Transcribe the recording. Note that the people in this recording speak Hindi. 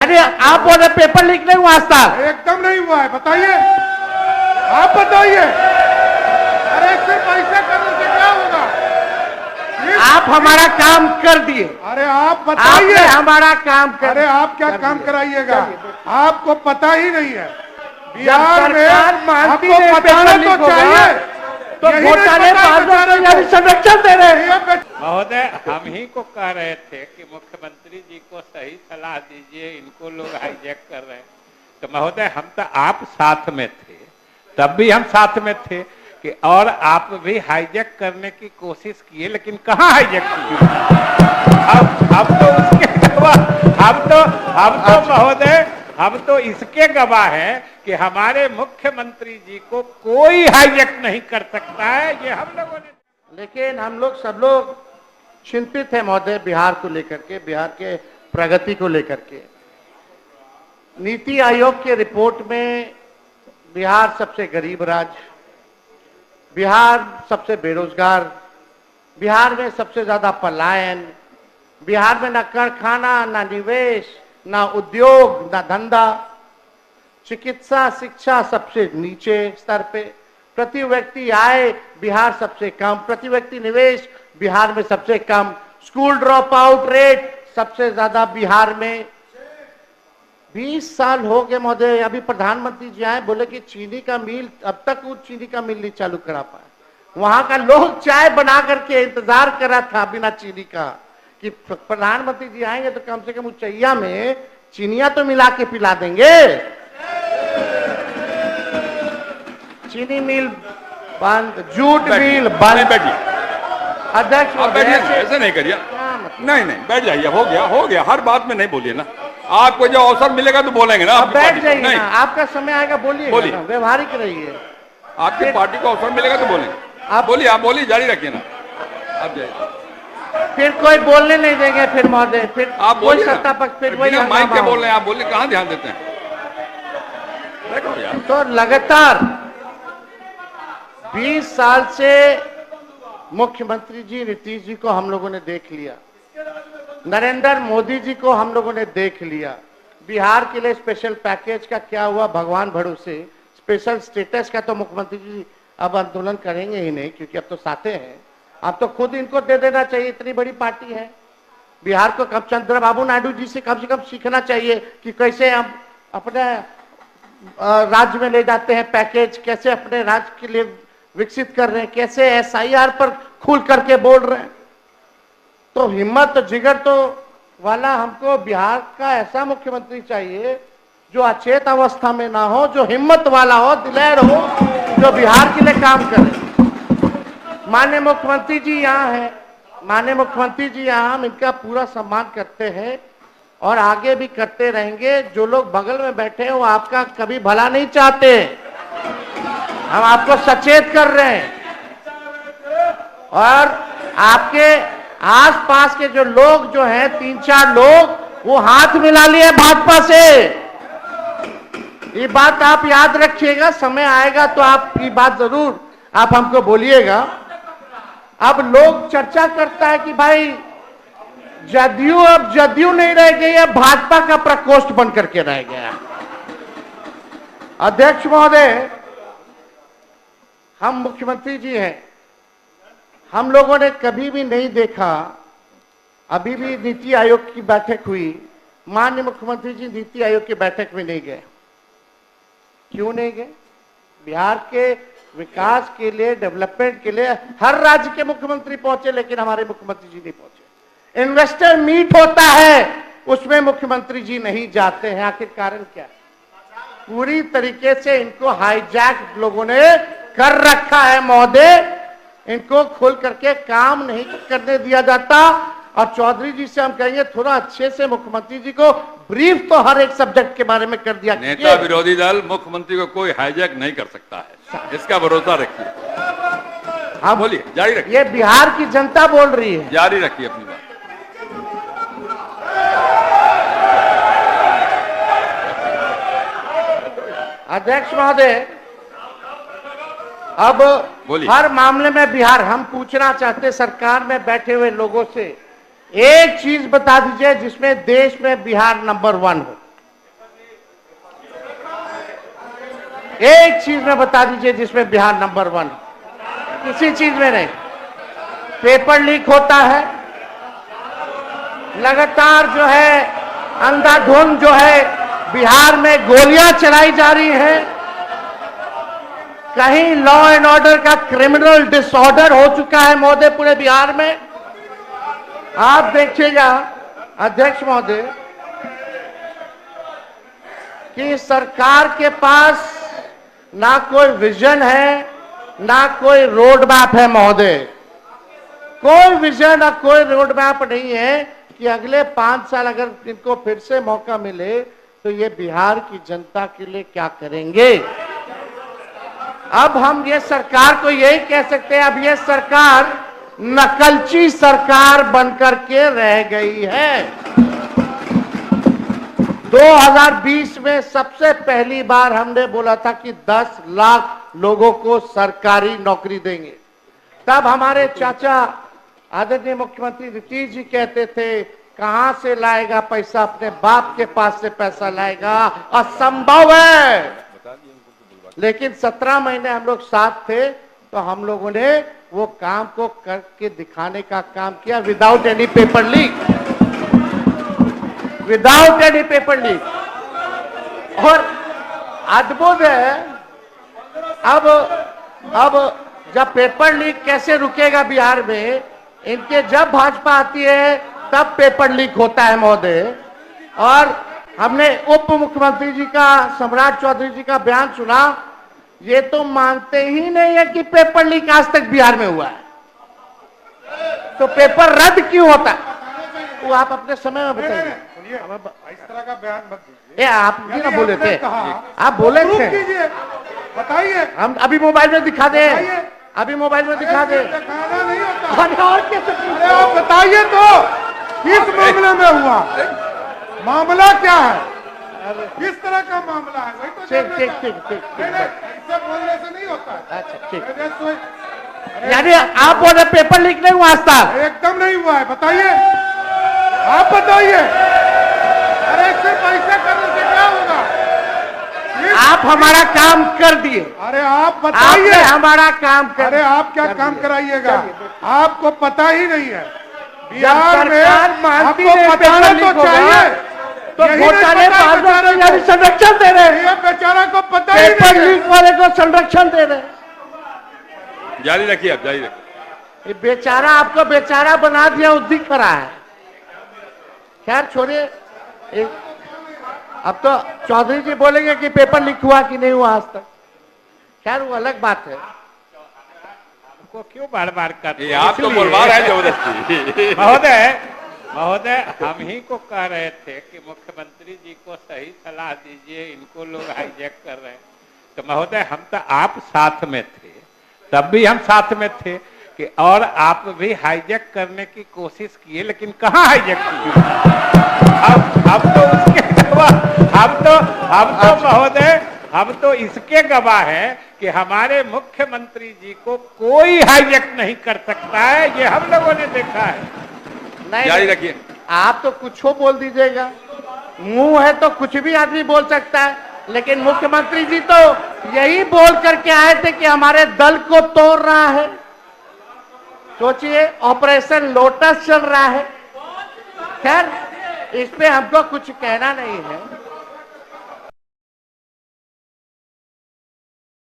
अरे आप बोले पेपर लीक नहीं हुआ आज तक? एकदम नहीं हुआ है, बताइए, आप बताइए। अरे सिर्फ पैसा करने से क्या होगा? आप हमारा काम कर दिए। अरे आप बताइए, आपने हमारा काम कर। अरे आप क्या काम कराइएगा? आपको पता ही नहीं है जब बिहार में, सरकार मानती आपको नहीं बताना पेपर लीक तो होगा, चाहिए। तो यही नहीं घोटाले पता है बेचारे को। संरक्षण दे रहे हैं। महोदय, हम ही को कह रहे थे कि मुख्यमंत्री जी को सही सलाह दीजिए, इनको लोग हाईजैक कर रहे हैं। तो महोदय, हम तो आप साथ में थे, तब भी हम साथ में थे कि और आप भी हाईजैक करने की कोशिश किए, लेकिन कहाँ हाईजैक किए? अब तो उसके गवाह, हम तो महोदय, हम तो इसके गवाह हैं कि हमारे मुख्यमंत्री जी को कोई हाईजैक नहीं कर सकता है। ये हम लोगों ने, लेकिन हम लोग सब लोग चिंतित है महोदय, बिहार को लेकर के, बिहार के प्रगति को लेकर के। नीति आयोग के रिपोर्ट में बिहार सबसे गरीब राज्य, बिहार सबसे बेरोजगार, बिहार में सबसे ज्यादा पलायन, बिहार में ना कारखाना, ना निवेश, ना उद्योग, ना धंधा, चिकित्सा शिक्षा सबसे नीचे स्तर पे, प्रति व्यक्ति आय बिहार सबसे कम, प्रति व्यक्ति निवेश बिहार में सबसे कम, स्कूल ड्रॉप आउट रेट सबसे ज्यादा बिहार में। 20 साल हो गए महोदय, अभी प्रधानमंत्री जी आए, बोले कि चीनी का मिल, अब तक वो चीनी का मिल नहीं चालू करा पाए। वहां का लोग चाय बना करके इंतजार कर रहा था बिना चीनी का, कि प्रधानमंत्री जी आएंगे तो कम से कम उचैया में चीनिया तो मिला के पिला देंगे। चीनी मिल बंद, जूट मिल बंद। अध्यक्ष आप बैठिए, ऐसे नहीं करिए। नहीं नहीं, बैठ जाइए, हो गया, हर बात में नहीं बोलिए ना। आपको जो अवसर मिलेगा तो बोलेंगे ना। आप बैठ जाइए ना, आपका समय आएगा, बोलिए, व्यवहारिक रहिए। आपकी पार्टी को अवसर मिलेगा तो बोलेंगे। आप बोलिए, जारी रखिए ना, आप जाइए। फिर कोई बोलने नहीं देंगे फिर महोदय, फिर आप कोई सत्ता पक्ष, फिर वही माइक के बोल रहे हैं, आप बोलिए, कहाँ ध्यान देते हैं? बैठो यार। तो लगातार 20 साल से मुख्यमंत्री जी नीतीश जी को हम लोगों ने देख लिया, नरेंद्र मोदी जी को हम लोगों ने देख लिया। बिहार के लिए स्पेशल पैकेज का क्या हुआ भगवान भरोसे, स्पेशल स्टेटस का तो मुख्यमंत्री जी अब आंदोलन करेंगे ही नहीं, क्योंकि अब तो साथे हैं। अब तो खुद इनको दे देना चाहिए, इतनी बड़ी पार्टी है बिहार को। कब चंद्रबाबू नायडू जी से कम सीखना चाहिए कि कैसे हम अपने राज्य में ले जाते हैं पैकेज, कैसे अपने राज्य के लिए विकसित कर रहे हैं, कैसे SIR पर खुल करके बोल रहे हैं। तो हिम्मत जिगर तो वाला हमको बिहार का ऐसा मुख्यमंत्री चाहिए जो अचेत अवस्था में ना हो, जो हिम्मत वाला हो, दिलेर हो, जो बिहार के लिए काम करे। माननीय मुख्यमंत्री जी यहाँ हैं, माननीय मुख्यमंत्री जी यहाँ, हम इनका पूरा सम्मान करते हैं और आगे भी करते रहेंगे। जो लोग बगल में बैठे हैं वो आपका कभी भला नहीं चाहते, हम आपको सचेत कर रहे हैं। और आपके आसपास के जो लोग जो हैं, 3-4 लोग, वो हाथ मिला लिए भाजपा से। ये बात आप याद रखिएगा, समय आएगा तो आप ये बात जरूर आप हमको बोलिएगा। अब लोग चर्चा करता है कि भाई जदयू अब जदयू नहीं रह गई है, भाजपा का प्रकोष्ठ बन करके रह गया। अध्यक्ष महोदय, हम मुख्यमंत्री जी हैं, हम लोगों ने कभी भी नहीं देखा, अभी भी नीति आयोग की बैठक हुई, माननीय मुख्यमंत्री जी नीति आयोग की बैठक में नहीं गए। क्यों नहीं गए? बिहार के विकास के लिए, डेवलपमेंट के लिए हर राज्य के मुख्यमंत्री पहुंचे, लेकिन हमारे मुख्यमंत्री जी नहीं पहुंचे। इन्वेस्टर मीट होता है, उसमें मुख्यमंत्री जी नहीं जाते हैं। आखिर कारण क्या? पूरी तरीके से इनको हाईजैक लोगों ने कर रखा है महोदय। इनको खोल करके काम नहीं करने दिया जाता। और चौधरी जी से हम कहेंगे थोड़ा अच्छे से मुख्यमंत्री जी को ब्रीफ तो हर एक सब्जेक्ट के बारे में कर दिया। नेता विरोधी दल मुख्यमंत्री को कोई हाईजैक नहीं कर सकता है, इसका भरोसा रखिए। हाँ बोलिए, जारी रखिए। ये बिहार की जनता बोल रही है, जारी रखिए अपनी बात। अध्यक्ष महोदय, अब हर मामले में बिहार, हम पूछना चाहते सरकार में बैठे हुए लोगों से, एक चीज बता दीजिए जिसमें देश में बिहार नंबर 1 हो। एक चीज में बता दीजिए जिसमें बिहार नंबर 1, किसी चीज में नहीं। पेपर लीक होता है, लगातार जो है अंधाधुंध जो है बिहार में गोलियां चलाई जा रही हैं, कहीं लॉ एंड ऑर्डर का क्रिमिनल डिसऑर्डर हो चुका है महोदय पूरे बिहार में। आप देखिएगा अध्यक्ष महोदय कि सरकार के पास ना कोई विजन है, ना कोई रोड मैप है महोदय। कोई विजन और कोई रोड मैप नहीं है कि अगले 5 साल अगर इनको फिर से मौका मिले तो ये बिहार की जनता के लिए क्या करेंगे। अब हम ये सरकार को यही कह सकते हैं, अब ये सरकार नकलची सरकार बनकर के रह गई है। 2020 में सबसे पहली बार हमने बोला था कि 10 लाख लोगों को सरकारी नौकरी देंगे। तब हमारे चाचा आदरणीय मुख्यमंत्री नीतीश जी कहते थे कहां से लाएगा पैसा, अपने बाप के पास से पैसा लाएगा, असंभव है। लेकिन 17 महीने हम लोग साथ थे तो हम लोगों ने वो काम को करके दिखाने का काम किया without any paper leak, without any paper leak. और अद्भुत है, अब जब पेपर लीक कैसे रुकेगा बिहार में, इनके जब भाजपा आती है तब पेपर लीक होता है महोदय। और हमने उप मुख्यमंत्री जी का, सम्राट चौधरी जी का बयान सुना, ये तो मानते ही नहीं है कि पेपर लीक आज तक बिहार में हुआ है, तो पेपर रद्द क्यों होता है वो आप अपने समय में बताइए। इस तरह का बयान मत दीजिए। आप भी ना बोले थे, आप बोले थे, बताइए। हम अभी मोबाइल में दिखा दे, अभी मोबाइल में दिखा दे। दिखाना नहीं होता। और कैसे? अरे आप बताइए तो किस मामले में हुआ, मामला क्या है, किस तरह का मामला है, वही तो ठीक जानना ठीक था। ठीक ठीक नहीं, ठीक। ऐसे बोलने से नहीं होता है। अच्छा ठीक। अरे यानी आप बोल रहे पेपर लीक नहीं हुआ आज तक? एकदम नहीं हुआ है, बताइए, आप बताइए। अरे सिर्फ ऐसा करने से क्या होगा? आप हमारा काम कर दिए। अरे आप आपने बताइए। हमारा काम कर अरे आप क्या कर काम दिए। कराइएगा, चलिए। आपको पता ही नहीं है जब बिहार में। सरकार मानती आपको नहीं बताना पेपर तो लीक होगा, चाहिए। तो यही नहीं घोटाले पता है बाजों बेचारे को यानी को। संरक्षण दे रहे हैं, ये बेचारा को पता ही पेपर नहीं है। लीक वाले को संरक्षण दे रहे हैं। जारी रखिए, आप जारी रखिए। ये बेचारा आपको बेचारा बना दिया, उद्दी खड़ा है। खैर छोड़िए, अब तो चौधरी जी बोलेंगे कि पेपर लीक हुआ कि नहीं हुआ आज तक। खैर वो अलग बात है। को क्यों बार बार कर ये आप तो बोलवा रहे हैं जबरदस्ती। महोदय हम ही को कह रहे थे कि मुख्यमंत्री जी को सही सलाह दीजिए, इनको लोग हाईजैक कर रहे हैं। तो महोदय हम तो आप साथ में थे, तब भी हम साथ में थे कि और आप भी हाईजैक करने की कोशिश किए, लेकिन कहाँ हाईजैक किए। अब तो उसके हम तो इसके गवाह हैं कि हमारे मुख्यमंत्री जी को कोई हाईजैक नहीं कर सकता है, ये हम लोगों ने देखा है। नहीं जारी रखिए। आप तो कुछ हो बोल दीजिएगा, मुंह है तो कुछ भी आदमी बोल सकता है, लेकिन मुख्यमंत्री जी तो यही बोल करके आए थे कि हमारे दल को तोड़ रहा है। सोचिए, ऑपरेशन लोटस चल रहा है। खैर इस पे हमको कुछ कहना नहीं है।